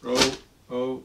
But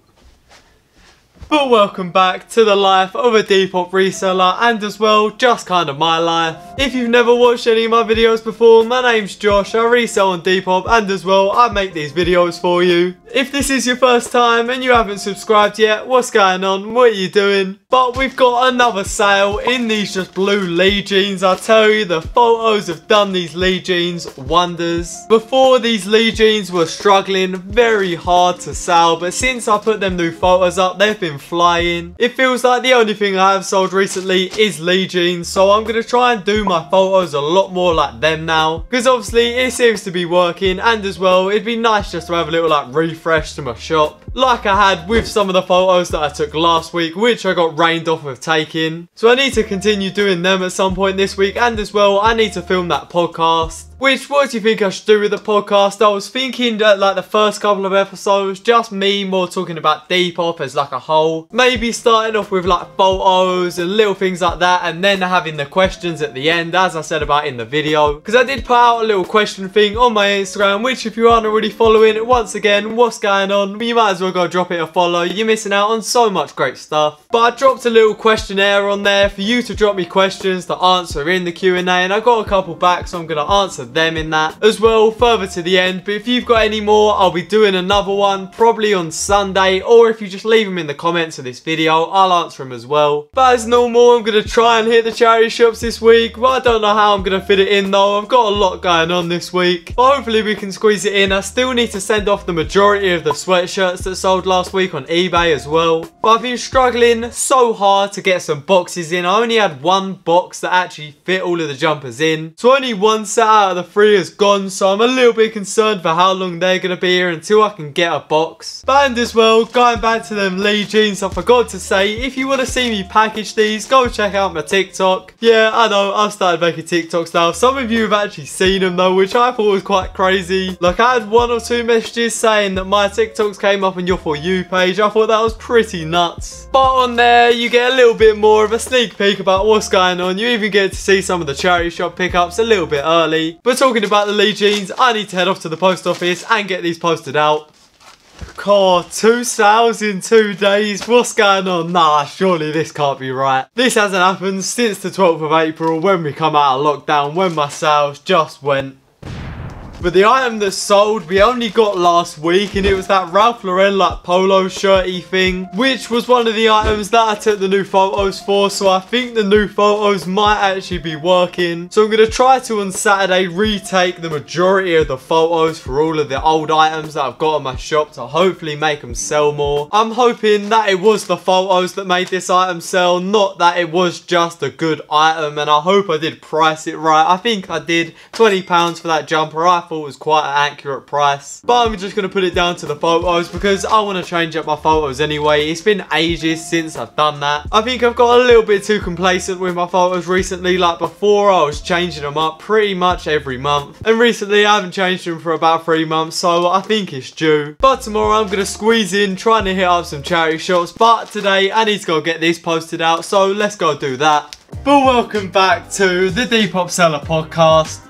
welcome back to the life of a Depop reseller, and as well, just kind of my life. If you've never watched any of my videos before, my name's Josh, I resell on Depop, and as well, I make these videos for you. If this is your first time and you haven't subscribed yet, what's going on? What are you doing? But we've got another sale in these just blue Lee jeans. I tell you, the photos have done these Lee jeans wonders. Before, these Lee jeans were struggling very hard to sell, but since I put them new photos up, they've been flying. It feels like the only thing I have sold recently is Lee jeans, so I'm going to try and do my photos a lot more like them now, because obviously it seems to be working, and as well, it'd be nice just to have a little like refresh to my shop, like I had with some of the photos that I took last week, which I got rained off of taking. So I need to continue doing them at some point this week, and as well, I need to film that podcast. Which, what do you think I should do with the podcast? I was thinking that like the first couple of episodes, just me more talking about Depop as like a whole. Maybe starting off with like photos and little things like that, and then having the questions at the end, as I said about in the video. Because I did put out a little question thing on my Instagram, which if you aren't already following, once again, what's going on? You might as well go drop it a follow. You're missing out on so much great stuff. But I dropped a little questionnaire on there for you to drop me questions to answer in the Q&A, and I got a couple back, so I'm going to answer them in that as well further to the end. But if you've got any more, I'll be doing another one probably on Sunday, or if you just leave them in the comments of this video, I'll answer them as well. But as normal, I'm going to try and hit the charity shops this week, but I don't know how I'm going to fit it in though. I've got a lot going on this week, but hopefully we can squeeze it in. I still need to send off the majority of the sweatshirts that sold last week on eBay as well, but I've been struggling so hard to get some boxes in. I only had one box that actually fit all of the jumpers in, so only one set out of the three is gone, so I'm a little bit concerned for how long they're going to be here until I can get a box. And as well, going back to them Lee jeans, I forgot to say, if you want to see me package these, go check out my TikTok. Yeah, I know, I've started making TikToks now. Some of you have actually seen them though, which I thought was quite crazy. Like, I had 1 or 2 messages saying that my TikToks came up on your For You page. I thought that was pretty nuts. But on there, you get a little bit more of a sneak peek about what's going on. You even get to see some of the charity shop pickups a little bit early. But talking about the Lee jeans, I need to head off to the post office and get these posted out. God, 2 sales in 2 days. What's going on? Nah, surely this can't be right. This hasn't happened since the 12th of April when we come out of lockdown, when my sales just went. But the item that sold, we only got last week, and it was that Ralph Lauren like polo shirty thing, which was one of the items that I took the new photos for, so I think the new photos might actually be working. So I'm going to try to on Saturday retake the majority of the photos for all of the old items that I've got on my shop to hopefully make them sell more. I'm hoping that it was the photos that made this item sell, not that it was just a good item, and I hope I did price it right. I think I did. £20 for that jumper, I thought was quite an accurate price, but I'm just going to put it down to the photos because I want to change up my photos anyway. It's been ages since I've done that. I think I've got a little bit too complacent with my photos recently. Like before, I was changing them up pretty much every month, and recently I haven't changed them for about 3 months, so I think it's due. But tomorrow I'm going to squeeze in trying to hit up some charity shops, but today I need to go get this posted out, so let's go do that. But welcome back to the Depop Seller podcast.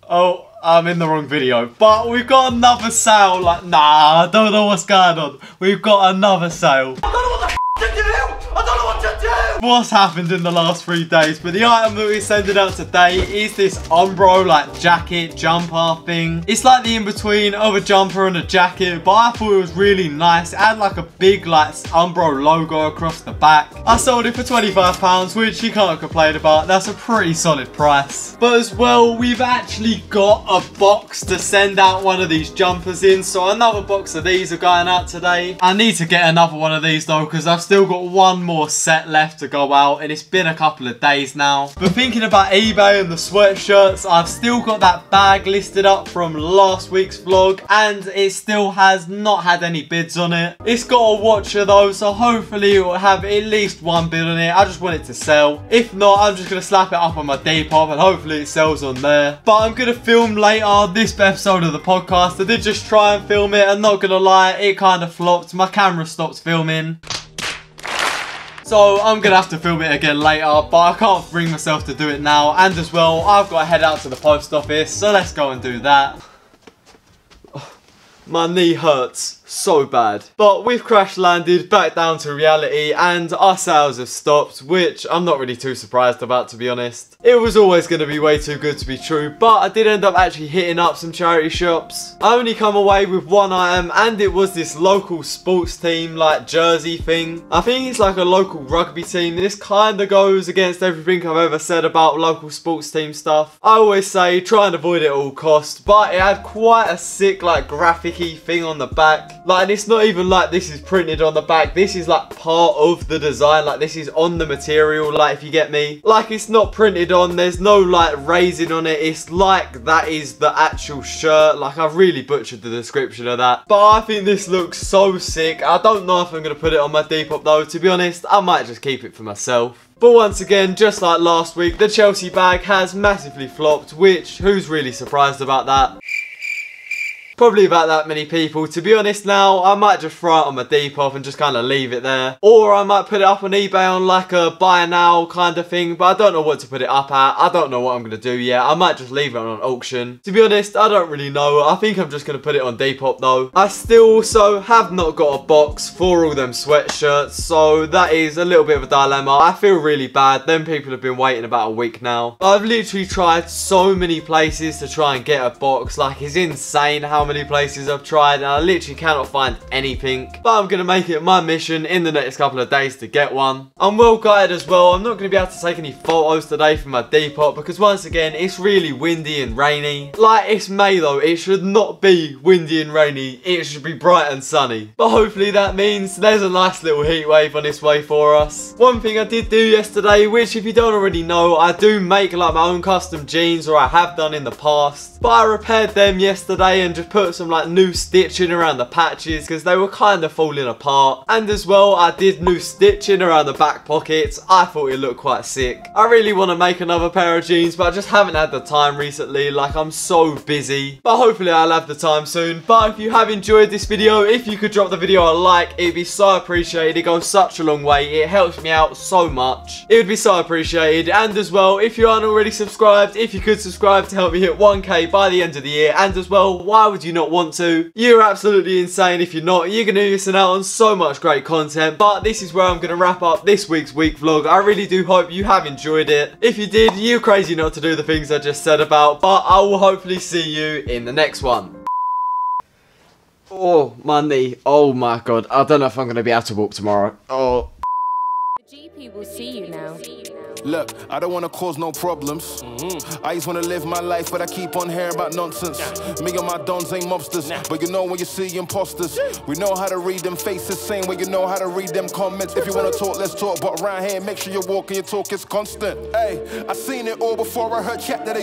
Oh, I'm in the wrong video, but we've got another sale. Like, nah, I don't know what's going on. We've got another sale. I don't know what the f to do. I don't know what to do. What's happened in the last 3 days? But the item that we're sending out today is this Umbro like jacket jumper thing. It's like the in-between of a jumper and a jacket, but I thought it was really nice. It had like a big like Umbro logo across the back. I sold it for £25, which you can't complain about. That's a pretty solid price. But as well, we've actually got a box to send out one of these jumpers in, so another box of these are going out today. I need to get another one of these though, because I've still got one more set left to go out, and it's been a couple of days now. But thinking about eBay and the sweatshirts, I've still got that bag listed up from last week's vlog, and it still has not had any bids on it. It's got a watcher though, so hopefully it will have at least 1 bid on it. I just want it to sell. If not, I'm just going to slap it up on my Depop and hopefully it sells on there. But I'm going to film later this episode of the podcast. I did just try and film it, and not going to lie, it kind of flopped. My camera stopped filming. So I'm going to have to film it again later, but I can't bring myself to do it now. And as well, I've got to head out to the post office, so let's go and do that. My knee hurts. so bad. But we've crash landed back down to reality and our sales have stopped, which I'm not really too surprised about, to be honest. It was always going to be way too good to be true, but I did end up actually hitting up some charity shops. I only come away with one item and it was this local sports team like jersey thing. I think it's like a local rugby team. This kind of goes against everything I've ever said about local sports team stuff. I always say try and avoid it at all costs, but it had quite a sick like graphic-y thing on the back. Like, and it's not even like this is printed on the back. This is like part of the design. Like, this is on the material, like, if you get me. Like, it's not printed on. There's no like raising on it. It's like that is the actual shirt. Like, I've really butchered the description of that, but I think this looks so sick. I don't know if I'm going to put it on my Depop though, to be honest. I might just keep it for myself. But once again, just like last week, the Chelsea bag has massively flopped, which, who's really surprised about that? Probably about that many people. To be honest now, I might just throw it on my Depop and just kind of leave it there. Or I might put it up on eBay on like a buy now kind of thing, but I don't know what to put it up at. I don't know what I'm going to do yet. I might just leave it on auction. To be honest, I don't really know. I think I'm just going to put it on Depop though. I still also have not got a box for all them sweatshirts, so that is a little bit of a dilemma. I feel really bad. Them people have been waiting about a week now. I've literally tried so many places to try and get a box. Like, it's insane how many places I've tried and I literally cannot find anything, but I'm going to make it my mission in the next couple of days to get one. I'm well guided as well. I'm not going to be able to take any photos today from my Depop because once again it's really windy and rainy. Like, it's May though, it should not be windy and rainy, it should be bright and sunny, but hopefully that means there's a nice little heat wave on its way for us. One thing I did do yesterday, which if you don't already know, I do make like my own custom jeans, or I have done in the past, but I repaired them yesterday and just put some like new stitching around the patches because they were kind of falling apart, and as well I did new stitching around the back pockets. I thought it looked quite sick. I really want to make another pair of jeans, but I just haven't had the time recently. Like, I'm so busy, but hopefully I'll have the time soon. But if you have enjoyed this video, if you could drop the video a like, it'd be so appreciated. It goes such a long way. It helps me out so much. It would be so appreciated. And as well, if you aren't already subscribed, if you could subscribe to help me hit 1K by the end of the year. And as well, why would you not want to? You're absolutely insane if you're not. You're going to be missing out on so much great content. But this is where I'm going to wrap up this week's week vlog. I really do hope you have enjoyed it. If you did, you're crazy not to do the things I just said about, but I will hopefully see you in the next one. Oh, my knee. Oh my god. I don't know if I'm going to be able to walk tomorrow. Oh. The GP will see you now. Look, I don't want to cause no problems. I just want to live my life, but I keep on hearing about nonsense. Me and my dons ain't mobsters, but you know when you see imposters. We know how to read them faces, same way you know how to read them comments. If you want to talk, let's talk, but around here, make sure you walk and your talk is constant. Hey, I seen it all before I heard chat that they